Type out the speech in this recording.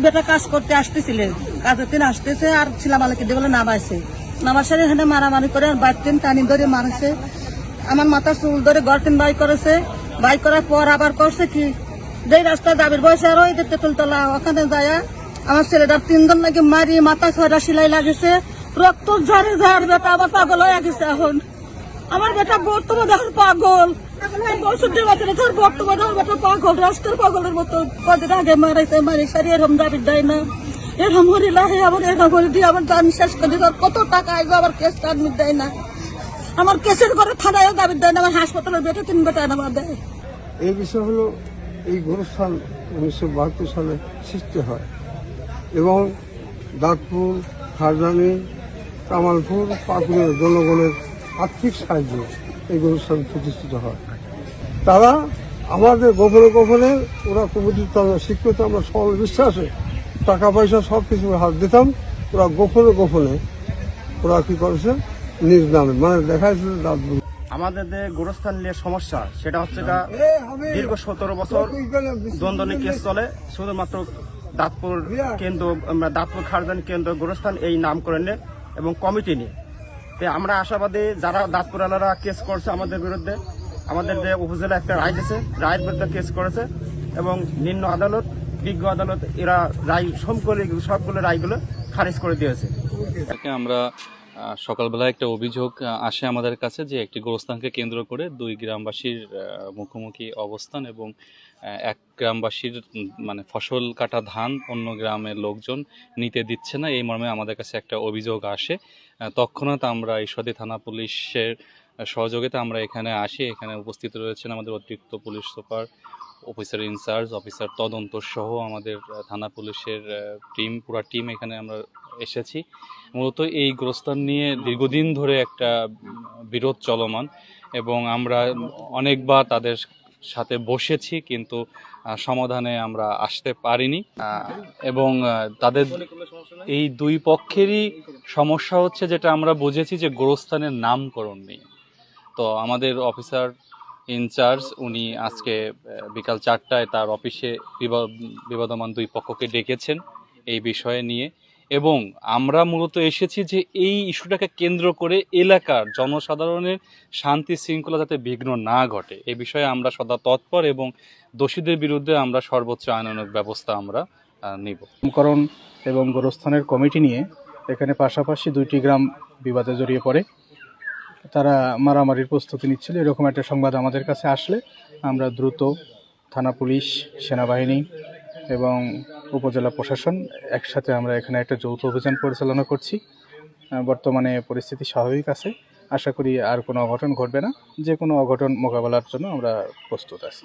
বেটা কাজ করতে আসতেছিলেন, কাজের দিন আসতেছে আর ছিলাম আলাকে দিয়ে বলে নামাইছে, নামার সাথে এখানে মারামারি করে বাইতিন টানি ধরে মারছে, আমার মাথার চুল ধরে গর্তিন বাই করেছে, বাই করার পর আবার করছে কি যেই রাস্তায় দাবির বয়সে আর ওই তেঁতুলতলা ওখানে যায় আমার ছেলেটার 3 জন নাকি মারি মাথা ছয়টা সেলাই লাগেছে, রক্ত ঝাড়ে ঝাড়, বেটা আবার পাগল হয়ে গেছে। এখন আমার বেটা বর্তমানে এখন পাগল, বছর বাচ্চারা ধর বর্তমানে আমার বেটা পাগল, রাস্তার পাগলের মতো। কদিন আগে মারাইছে, মারি সারি এরকম দাবি দেয় না, এরকম হরিলা আমার এরকম হরি দিয়ে আমার জান শেষ করে ধর কত টাকা আসবে, আমার কেসটা আদমি দেয় না, আমার কেসের করে থানায়ও দাবি দেয় না, আমার হাসপাতালের বেটা 3 বেটা আমার দেয়। এই বিষয় হলো এই গোরস্থান 1972 সালে সৃষ্টি হয় এবং দাঁতপুর, খারদানি, কামালপুর, পাকুড়ের জনগণের আর্থিক সাহায্যে এই গোরস্থান প্রতিষ্ঠিত হয়। তারা আমাদের গোপনে গোপনে ওরা কমিটির স্বীকৃত, আমরা সবাই বিশ্বাসে টাকা পয়সা সব কিছু হাত দিতাম, ওরা গোপনে গোপনে ওরা কি করেছে নিজ নামে, মানে দেখা যাচ্ছে দাঁতপুর। আমাদের যে গোরস্থান নিয়ে সমস্যা সেটা হচ্ছে দীর্ঘ 17 বছর দ্বন্দ্ব কেস চলে, শুধুমাত্র দাঁতপুর কেন্দ্র, দাঁতপুর খারদানি কেন্দ্র গোরস্থান এই নামকরণে এবং কমিটি নিয়ে। আমরা আশাবাদী যারা দাঁতপুর আলারা কেস করছে আমাদের বিরুদ্ধে, আমাদের যে উপজেলা একটা রায় দিয়েছে, রায়ের বিরুদ্ধে কেস করেছে এবং নিম্ন আদালত, বিজ্ঞ আদালত এরা রায় সবগুলো রায়গুলো খারিজ করে দিয়েছে। আমরা সকালবেলা একটা অভিযোগ আসে আমাদের কাছে যে একটি গোরস্থানকে কেন্দ্র করে 2 গ্রামবাসীর মুখোমুখি অবস্থান এবং এক গ্রামবাসীর মানে ফসল কাটা ধান অন্য গ্রামের লোকজন নিতে দিচ্ছে না, এই মর্মে আমাদের কাছে একটা অভিযোগ আসে। তৎক্ষণাৎ আমরা ঈশ্বরদী থানা পুলিশের সহযোগিতা আমরা এখানে আসি। এখানে উপস্থিত রয়েছেন আমাদের অতিরিক্ত police super, officer in charge, officer তদন্ত সহ আমাদের থানা পুলিশের টিম, পুরো টিম এখানে আমরা এসেছি। মূলত এই গোরস্থান নিয়ে দীর্ঘদিন ধরে একটা বিরোধ চলমান এবং আমরা অনেকবার তাদের সাথে বসেছি, কিন্তু সমাধানে আমরা আসতে পারিনি এবং তাদের এই 2 পক্ষেরই সমস্যা হচ্ছে, যেটা আমরা বুঝেছি যে গোরস্থানের নামকরণ নেই। তো আমাদের অফিসার ইনচার্জ উনি আজকে বিকাল 4টায় তার অফিসে বিবাদমান 2 পক্ষকে ডেকেছেন এই বিষয়ে নিয়ে, এবং আমরা মূলত এসেছি যে এই ইস্যুটাকে কেন্দ্র করে এলাকার জনসাধারণের শান্তি শৃঙ্খলা যাতে বিঘ্ন না ঘটে এই বিষয়ে আমরা সদা তৎপর এবং দোষীদের বিরুদ্ধে আমরা সর্বোচ্চ আইনানুগ ব্যবস্থা আমরা নিব। নামকরণ এবং গোরস্থানের কমিটি নিয়ে এখানে পাশাপাশি 2টি গ্রাম বিবাদে জড়িয়ে পড়ে, তারা মারামারির প্রস্তুতি নিচ্ছিল। এরকম একটা সংবাদ আমাদের কাছে আসলে আমরা দ্রুত থানা পুলিশ, সেনাবাহিনী এবং উপজেলা প্রশাসন একসাথে আমরা এখানে একটা যৌথ অভিযান পরিচালনা করছি। বর্তমানে পরিস্থিতি স্বাভাবিক আছে, আশা করি আর কোনো অঘটন ঘটবে না। যে কোনো অঘটন মোকাবেলার জন্য আমরা প্রস্তুত আছি।